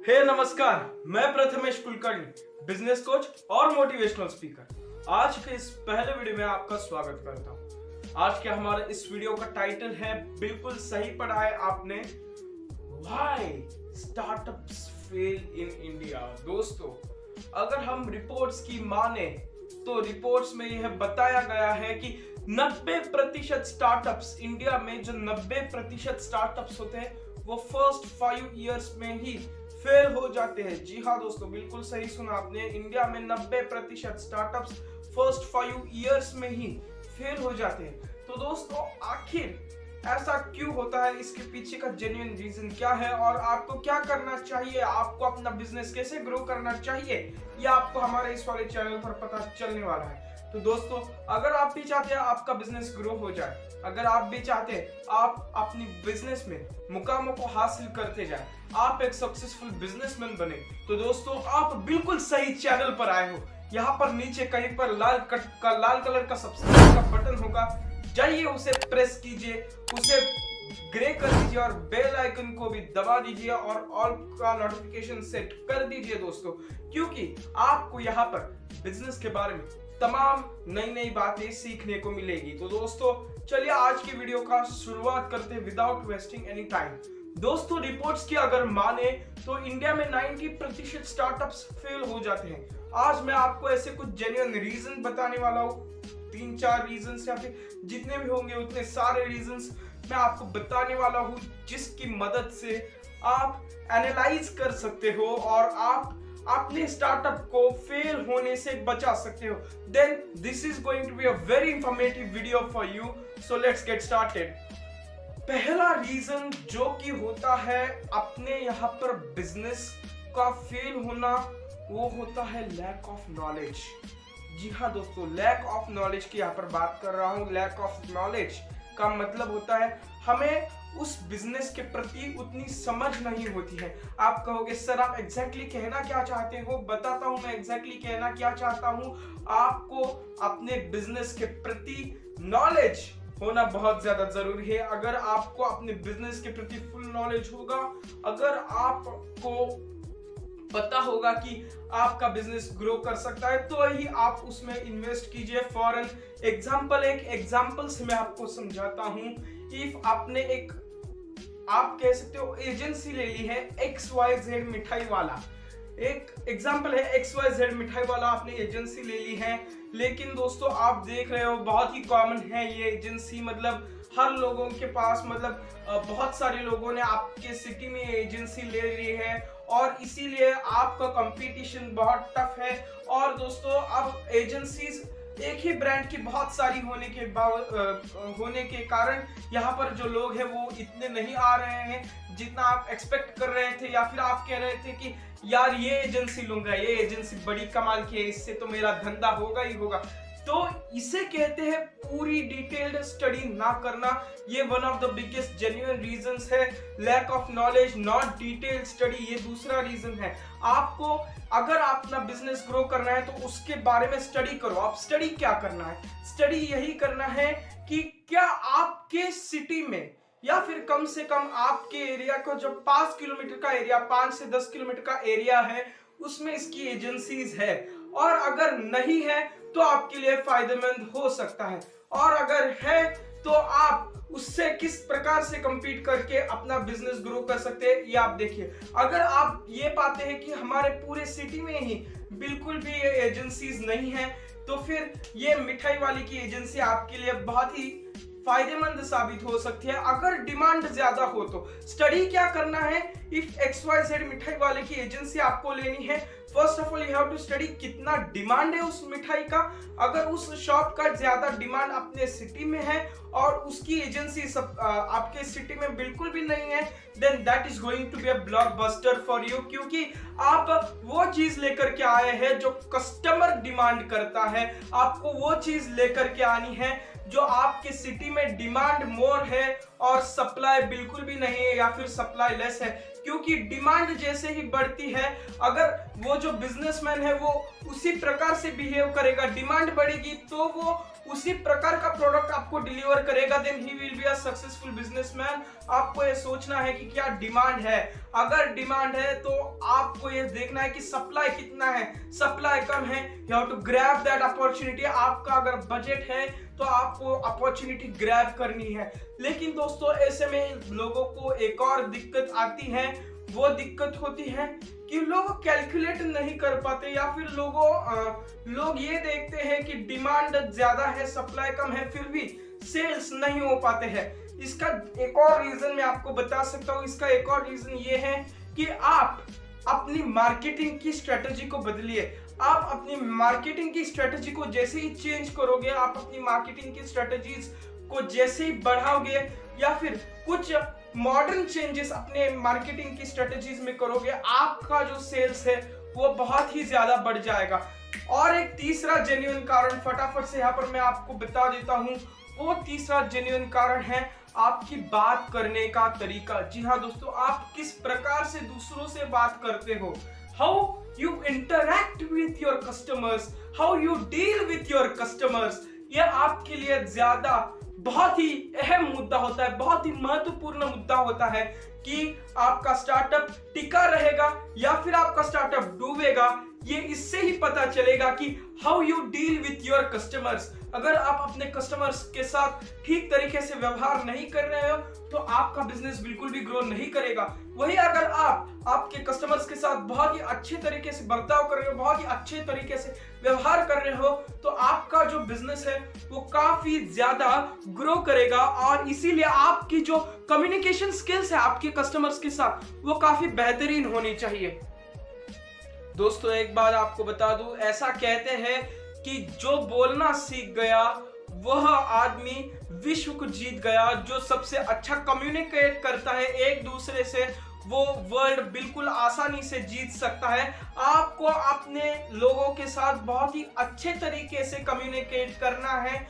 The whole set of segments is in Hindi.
नमस्कार, मैं प्रथमेश कुलकर्णी, बिजनेस कोच और मोटिवेशनल स्पीकर। आज के इस पहले वीडियो में आपका स्वागत करता हूं। आज के हमारे इस वीडियो का टाइटल है, बिल्कुल सही पढ़ा है आपने, why startups fail in India. दोस्तों, अगर हम रिपोर्ट्स की माने तो रिपोर्ट्स में यह बताया गया है कि 90% स्टार्टअप्स इंडिया में, जो 90% स्टार्टअप्स होते हैं वो फर्स्ट 5 इयर्स में ही फेल हो जाते हैं। जी हाँ दोस्तों, बिल्कुल सही सुना आपने। इंडिया में 90% स्टार्टअप्स फर्स्ट 5 इयर्स में ही फेल हो जाते हैं। तो दोस्तों, आखिर ऐसा क्यों होता है, इसके पीछे का जेन्युइन रीजन क्या है और आपको क्या करना चाहिए, आपको अपना बिजनेस कैसे ग्रो करना चाहिए, ये आपको हमारे इस वाले चैनल पर पता चलने वाला है। तो दोस्तों, अगर आप भी चाहते हैं आपका बिजनेस ग्रो हो जाए, अगर आप भी चाहते हैं आप अपनी बिजनेस में मुकामों को हासिल करते जाए, आप एक सक्सेसफुल बिजनेसमैन बने, तो दोस्तों आप बिल्कुल सही चैनल पर आए हो। यहाँ पर नीचे कहीं पर लाल कलर का सब्सक्राइब का बटन होगा, जाइए उसे प्रेस कीजिए, उसे ग्रे कर दीजिए और बेल आइकन को भी दबा दीजिए और ऑल का नोटिफिकेशन सेट कर दीजिए दोस्तों, क्योंकि आपको यहाँ पर बिजनेस के बारे में तमाम नई बातें सीखने को मिलेगी। तो दोस्तों, चलिए आज की वीडियो का शुरुआत करते हैं विदाउट वेस्टिंग एनी टाइम। दोस्तों, रिपोर्ट्स की अगर माने तो इंडिया में 90% स्टार्टअप्स फेल हो जाते हैं। आज मैं आपको ऐसे कुछ जेन्युइन रीजन बताने वाला हूँ, 3-4 रीजन या फिर जितने भी होंगे उतने सारे रीजन मैं आपको बताने वाला हूँ, जिसकी मदद से आप एनालाइज कर सकते हो और आप अपने स्टार्टअप को फेल होने से बचा सकते हो। Then this is going to be a very informative video for you, so let's get started. पहला रीजन जो कि होता है अपने यहाँ पर बिजनेस का फेल होना, वो होता है लैक ऑफ नॉलेज। जी हाँ दोस्तों, लैक ऑफ नॉलेज की यहाँ पर बात कर रहा हूँ। लैक ऑफ नॉलेज का मतलब होता है हमें उस बिजनेस के प्रति उतनी समझ नहीं होती है। आप कहोगे सर आप एग्जैक्टली कहना क्या चाहते हो, बताता हूं मैं एग्जैक्टली कहना क्या चाहता हूं। आपको अपने बिजनेस के प्रति नॉलेज होना बहुत ज्यादा जरूरी है। अगर आपको अपने बिजनेस के प्रति फुल नॉलेज होगा, अगर आपको पता होगा कि आपका बिजनेस ग्रो कर सकता है, तो ही आप उसमें इन्वेस्ट कीजिए। फॉर एन एग्जाम्पल, एक एग्जाम्पल से मैं आपको समझाता हूं। इफ आपने एक, आप कह सकते हो एजेंसी ले ली है XYZ मिठाई वाला, एक एग्जाम्पल है XYZ मिठाई वाला, आपने एजेंसी ले ली है। लेकिन दोस्तों आप देख रहे हो बहुत ही कॉमन है ये एजेंसी, मतलब हर लोगों के पास, मतलब बहुत सारे लोगों ने आपके सिटी में एजेंसी ले ली है और इसीलिए आपका कंपटीशन बहुत टफ है। और दोस्तों अब एजेंसीज एक ही ब्रांड की बहुत सारी होने के कारण यहाँ पर जो लोग हैं वो इतने नहीं आ रहे हैं जितना आप एक्सपेक्ट कर रहे थे, या फिर आप कह रहे थे कि यार ये एजेंसी लूंगा, ये एजेंसी बड़ी कमाल की है, इससे तो मेरा धंधा होगा ही होगा। तो इसे कहते हैं पूरी डिटेल्ड स्टडी ना करना। ये one of the biggest genuine reasons है, lack of knowledge, not detailed study. ये दूसरा रीजन है। आपको अगर अपना बिजनेस ग्रो करना है तो उसके बारे में स्टडी करो। आप स्टडी क्या करना है? स्टडी यही करना है कि क्या आपके सिटी में या फिर कम से कम आपके एरिया को, जो 5 किलोमीटर का एरिया, 5 से 10 किलोमीटर का एरिया है, उसमें इसकी एजेंसीज है। और अगर नहीं है तो आपके लिए फायदेमंद हो सकता है, और अगर है तो आप उससे किस प्रकार से compete करके अपना बिजनेस ग्रो कर सकते हैं, ये आप देखिए। अगर आप ये पाते हैं कि हमारे पूरे सिटी में ही बिल्कुल भी ये एजेंसीज नहीं है, तो फिर ये मिठाई वाली की एजेंसी आपके लिए बहुत ही फायदेमंद साबित हो सकती है। अगर डिमांड ज्यादा हो तो स्टडी क्या करना है, इफ XYZ मिठाई वाले की एजेंसी आपको लेनी है, first of all you have to study कितना डिमांड है उस मिठाई का। अगर उस शॉप का ज्यादा डिमांड अपने सिटी में है और उसकी एजेंसी आपके सिटी में बिल्कुल भी नहीं है, then that is going to be a blockbuster for you, क्योंकि आप वो चीज लेकर के आए हैं जो कस्टमर डिमांड करता है। आपको वो चीज लेकर के आनी है जो आपके सिटी में डिमांड मोर है और सप्लाई बिल्कुल भी नहीं है या फिर सप्लाई लेस है। क्योंकि डिमांड जैसे ही बढ़ती है, अगर वो जो बिजनेसमैन है वो उसी प्रकार से बिहेव करेगा, डिमांड बढ़ेगी तो वो उसी प्रकार का प्रोडक्ट आपको डिलीवर करेगा, then he will be a successful businessman. आपको ये सोचना है कि क्या डिमांड है। अगर डिमांड है तो आपको ये देखना है कि सप्लाई कितना है। सप्लाई कम है, you have to grab that opportunity. आपका अगर बजट है तो आपको अपॉर्चुनिटी ग्रैब करनी है। लेकिन दोस्तों ऐसे में लोगों को एक और दिक्कत आती है, वो दिक्कत होती है कि लोग कैलकुलेट नहीं कर पाते, या फिर लोग ये देखते हैं कि डिमांड ज्यादा है, सप्लाई कम है, फिर भी सेल्स नहीं हो पाते हैं। इसका एक और रीजन मैं आपको बता सकता हूँ। इसका एक और रीजन ये है कि आप अपनी मार्केटिंग की स्ट्रेटजी को बदलिए। आप अपनी मार्केटिंग की स्ट्रेटजी को जैसे ही चेंज करोगे, आप अपनी मार्केटिंग की स्ट्रेटजीज को जैसे ही बढ़ाओगे या फिर कुछ मॉडर्न चेंजेस अपने मार्केटिंग की स्ट्रेटजीज में करोगे, आपका जो सेल्स है वो बहुत ही ज्यादा बढ़ जाएगा। और एक तीसरा जेन्युइन कारण फटाफट से यहाँ पर मैं आपको बता देता हूँ। वो तीसरा जेन्युइन कारण है आपकी बात करने का तरीका। जी हाँ दोस्तों, आप किस प्रकार से दूसरों से बात करते हो, how you interact with your customers, how you deal with your customers, ये आपके लिए ज्यादा बहुत ही अहम मुद्दा होता है, बहुत ही महत्वपूर्ण मुद्दा होता है कि आपका स्टार्टअप टिका रहेगा या फिर आपका स्टार्टअप डूबेगा। ये इससे ही पता चलेगा कि how you deal with your customers. अगर आप अपने कस्टमर्स के साथ ठीक तरीके से व्यवहार नहीं कर रहे हो तो आपका बिजनेस बिल्कुल भी ग्रो नहीं करेगा। वही अगर आप आपके कस्टमर्स के साथ बहुत ही अच्छे तरीके से बर्ताव कर रहे हो, बहुत ही अच्छे तरीके से व्यवहार कर रहे हो, तो आपका जो बिजनेस है वो काफी ज्यादा ग्रो करेगा। और इसीलिए आपकी जो कम्युनिकेशन स्किल्स है आपके कस्टमर्स के साथ वो काफी बेहतरीन होनी चाहिए। दोस्तों एक बात आपको बता दूं, ऐसा कहते हैं कि जो बोलना सीख गया वह आदमी विश्व को जीत गया। जो सबसे अच्छा कम्युनिकेट करता है एक दूसरे से, वो वर्ल्ड बिल्कुल आसानी से जीत सकता है। आपको अपने लोगों के साथ बहुत ही अच्छे तरीके से कम्युनिकेट करना है।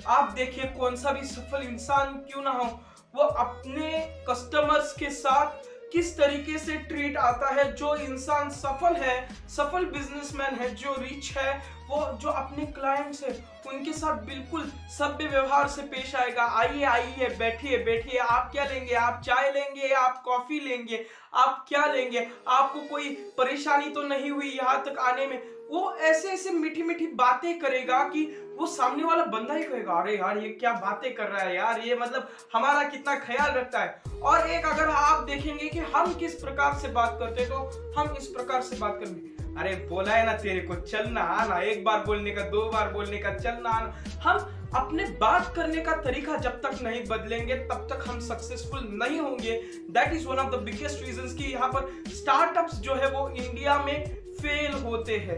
आप देखिए कौन सा भी सफल इंसान क्यों ना हो, वो अपने कस्टमर्स के साथ किस तरीके से ट्रीट आता है। जो इंसान सफल है, सफल बिजनेसमैन है, जो रिच है, वो जो अपने क्लाइंट्स है उनके साथ बिल्कुल सभ्य व्यवहार से पेश आएगा। आइए आइए, बैठिए बैठिए, आप क्या लेंगे, आप चाय लेंगे या आप कॉफी लेंगे, आप क्या लेंगे, आपको कोई परेशानी तो नहीं हुई यहाँ तक आने में। वो ऐसे ऐसे मीठी मीठी बातें करेगा कि वो सामने वाला बंदा ही कहेगा अरे यार ये क्या बातें कर रहा है यार, ये मतलब हमारा कितना ख्याल रखता है। और एक अगर आप देखेंगे कि हम किस प्रकार से बात करते हैं तो हम इस प्रकार से बात करेंगे, अरे बोला है ना तेरे को, चलना आना, एक बार बोलने का, दो बार बोलने का, चलना आना। हम अपने बात करने का तरीका जब तक नहीं बदलेंगे तब तक हम सक्सेसफुल नहीं होंगे। That is one of the biggest reasons कि यहाँ पर स्टार्टअप्स जो है वो इंडिया में फेल होते हैं।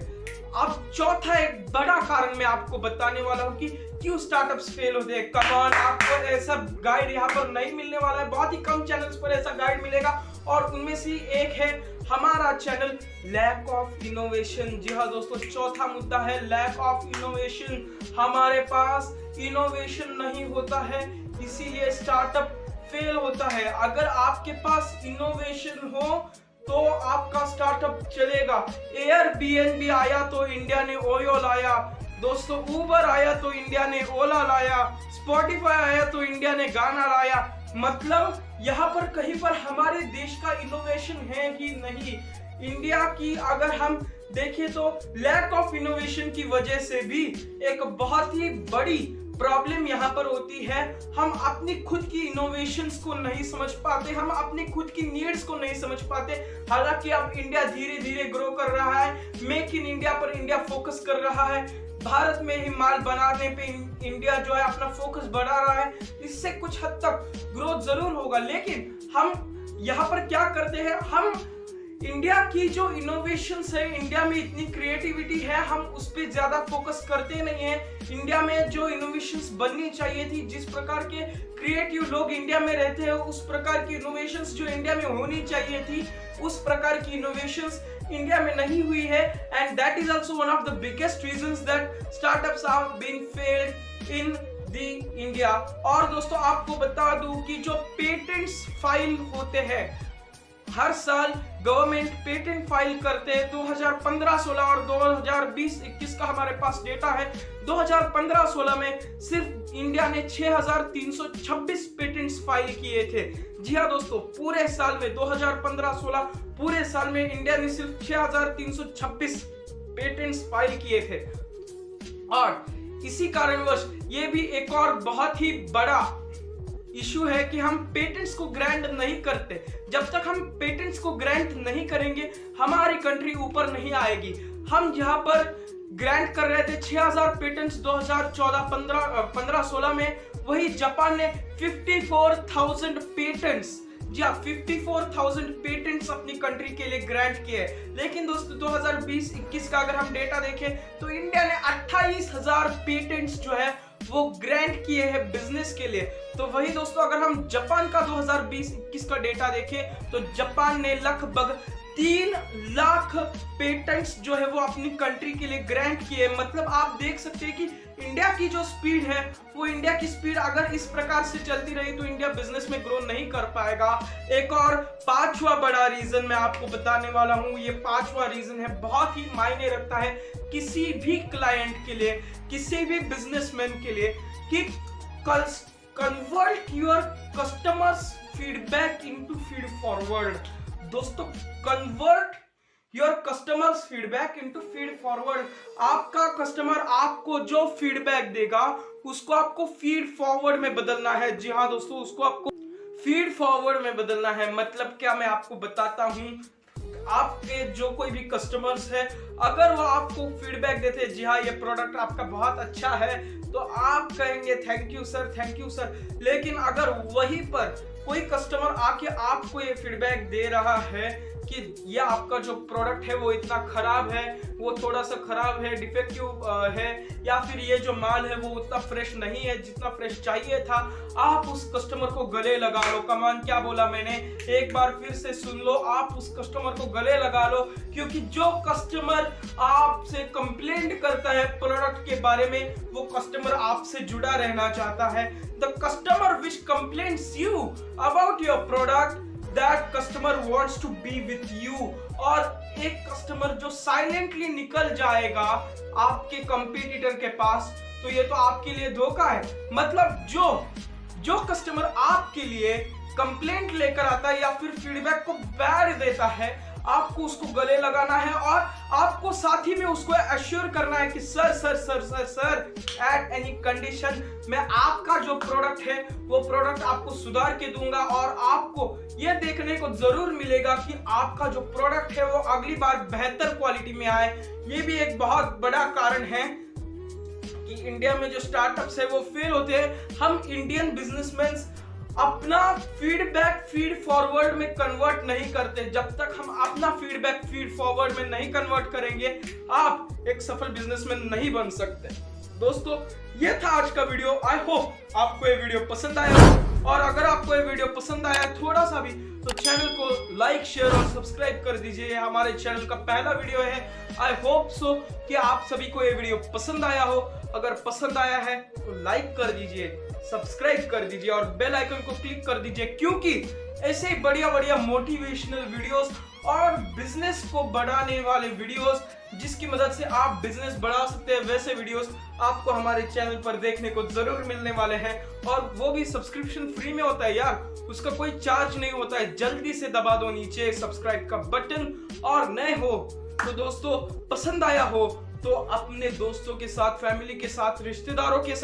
अब चौथा एक बड़ा कारण मैं आपको बताने वाला हूँ कि क्यों स्टार्टअप्स फेल होते हैं। कम ऑन, आपको ऐसा गाइड यहाँ पर नहीं मिलने वाला है, बहुत ही कम चैनल्स पर ऐसा गाइड मिलेगा और उनमें से एक है हमारा चैनल लैक ऑफ इनोवेशन। जी हाँ दोस्तों, चौथा मुद्दा है लैक ऑफ इनोवेशन। हमारे पास इनोवेशन नहीं होता है, इसीलिए स्टार्टअप फेल होता है। अगर आपके पास इनोवेशन हो तो आपका स्टार्टअप चलेगा। एयरबीएनबी आया तो इंडिया ने ओयो लाया दोस्तों, उबर आया तो इंडिया ने ओला लाया, स्पॉटिफाई आया तो इंडिया ने गाना लाया। मतलब यहाँ पर कहीं पर हमारे देश का इनोवेशन है ही नहीं। इंडिया की अगर हम देखें तो लैक ऑफ इनोवेशन की वजह से भी एक बहुत ही बड़ी प्रॉब्लम यहाँ पर होती है। हम अपनी खुद की इनोवेशंस को नहीं समझ पाते, हम अपनी खुद की नीड्स को नहीं समझ पाते। हालांकि अब इंडिया धीरे धीरे ग्रो कर रहा है, मेक इन इंडिया पर इंडिया फोकस कर रहा है, भारत में ही माल बनाने पे इंडिया जो है अपना फोकस बढ़ा रहा है। इससे कुछ हद तक ग्रोथ जरूर होगा, लेकिन हम यहाँ पर क्या करते हैं, हम इंडिया की जो इनोवेशंस है, इंडिया में इतनी क्रिएटिविटी है, हम उस पर ज्यादा फोकस करते नहीं है। इंडिया में जो इनोवेशंस बननी चाहिए थी, जिस प्रकार के क्रिएटिव लोग इंडिया में रहते हैं, उस प्रकार की इनोवेशंस जो इंडिया में होनी चाहिए थी, उस प्रकार की इनोवेशंस इंडिया में नहीं हुई है। And that is also one of the biggest reasons that startups are being failed in the India. और दोस्तों आपको बता दूं कि जो पेटेंट्स फाइल होते हैं हर साल गवर्नमेंट पेटेंट फाइल करते हैं 2015-16 और 2020-21 का हमारे पास डेटा है। 2015-16 में सिर्फ इंडिया ने 6326 पेटेंट्स फाइल किए थे। जी हाँ दोस्तों, पूरे साल में 2015-16 पूरे साल में इंडिया ने सिर्फ 6326 पेटेंट्स फाइल किए थे। और इसी कारणवश ये भी एक और बहुत ही बड़ा इशू है कि हम पेटेंट्स को ग्रांट नहीं करते। जब तक हम पेटेंट्स को ग्रांट नहीं करेंगे हमारी कंट्री ऊपर नहीं आएगी। हम जहां पर ग्रांट कर रहे थे 6000 पेटेंट्स 2014-15-16 में, वही जापान ने 54,000 पेटेंट्स, जी हाँ 54,000 पेटेंट्स अपनी कंट्री के लिए ग्रांट किए। लेकिन दोस्तों 2020-21 का अगर हम डेटा देखें तो इंडिया ने 28,000 पेटेंट्स जो है वो ग्रांट किए हैं बिजनेस के लिए। तो वही दोस्तों अगर हम जापान का 2020-21 का डेटा देखें तो जापान ने लगभग 3 लाख पेटेंट्स जो है वो अपनी कंट्री के लिए ग्रांट किए। मतलब आप देख सकते हैं कि इंडिया की जो स्पीड है वो इंडिया की स्पीड अगर इस प्रकार से चलती रही तो इंडिया बिजनेस में ग्रो नहीं कर पाएगा। एक और 5वां बड़ा रीजन मैं आपको बताने वाला हूं। ये 5वां रीजन है, बहुत ही मायने रखता है किसी भी क्लाइंट के लिए, किसी भी बिजनेसमैन के लिए, कि convert your customers feedback into feed forward. दोस्तों convert your customers feedback into feed forward. आपका कस्टमर आपको जो फीडबैक देगा उसको आपको फीड फॉरवर्ड में बदलना है। जी हाँ दोस्तों, उसको आपको फीड फॉरवर्ड में बदलना है। मतलब क्या, मैं आपको बताता हूं। आपके जो कोई भी कस्टमर्स है अगर वो आपको फीडबैक देते हैं जी हाँ ये प्रोडक्ट आपका बहुत अच्छा है, तो आप कहेंगे thank you sir, thank you sir. लेकिन अगर वहीं पर कोई कस्टमर आके आपको ये फीडबैक दे रहा है कि ये आपका जो प्रोडक्ट है वो इतना खराब है, वो थोड़ा सा खराब है, डिफेक्टिव है, या फिर ये जो माल है वो उतना फ्रेश नहीं है जितना फ्रेश चाहिए था, आप उस कस्टमर को गले लगा लो। कमान क्या बोला मैंने, एक बार फिर से सुन लो, आप उस कस्टमर को गले लगा लो। क्योंकि जो कस्टमर आपसे कंप्लेंट करता है प्रोडक्ट के बारे में, वो कस्टमर आपसे जुड़ा रहना चाहता है। The customer which complaints you about your product, that customer wants to be with you। और एक कस्टमर जो साइलेंटली निकल जाएगा आपके कंपटीटर के पास, तो ये तो आपके लिए धोखा है। मतलब जो कस्टमर आपके लिए कंप्लेंट लेकर आता है या फिर फीडबैक को बैड देता है, आपको उसको गले लगाना है और आपको साथ ही में उसको एश्योर करना है कि sir sir sir sir sir at any condition मैं आपका जो प्रोडक्ट है वो प्रोडक्ट आपको सुधार के दूंगा, और आपको ये देखने को जरूर मिलेगा कि आपका जो प्रोडक्ट है वो अगली बार बेहतर क्वालिटी में आए। ये भी एक बहुत बड़ा कारण है कि इंडिया में जो स्टार्टअप्स है वो फेल होते हैं। हम इंडियन बिजनेसमैन अपना फीडबैक फीड फॉरवर्ड में कन्वर्ट नहीं करते। जब तक हम अपना फीडबैक फीड फॉरवर्ड में नहीं कन्वर्ट करेंगे, आप एक सफल बिजनेसमैन नहीं बन सकते। दोस्तों ये था आज का वीडियो। आई होप आपको ये वीडियो पसंद आया, और अगर आपको ये वीडियो पसंद आया थोड़ा सा भी, तो चैनल को लाइक शेयर और सब्सक्राइब कर दीजिए। हमारे चैनल का पहला वीडियो है। आई होप सो कि आप सभी को ये वीडियो पसंद आया हो। अगर पसंद आया है तो लाइक कर दीजिए, सब्सक्राइब कर दीजिए और बेल आइकन को क्लिक कर दीजिए, क्योंकि ऐसे ही बढ़िया बढ़िया मोटिवेशनल वीडियोस और बिजनेस को बढ़ाने वाले वीडियोस जिसकी मदद से आप बिजनेस बढ़ा सकते हैं, वैसे वीडियोस आपको हमारे चैनल पर देखने को जरूर मिलने वाले हैं। और वो भी सब्सक्रिप्शन फ्री में होता है यार, उसका कोई चार्ज नहीं होता है। जल्दी से दबा दो नीचे सब्सक्राइब का बटन, और नए हो तो दोस्तों पसंद आया हो तो अपने दोस्तों के साथ, फैमिली के साथ, रिश्तेदारों के साथ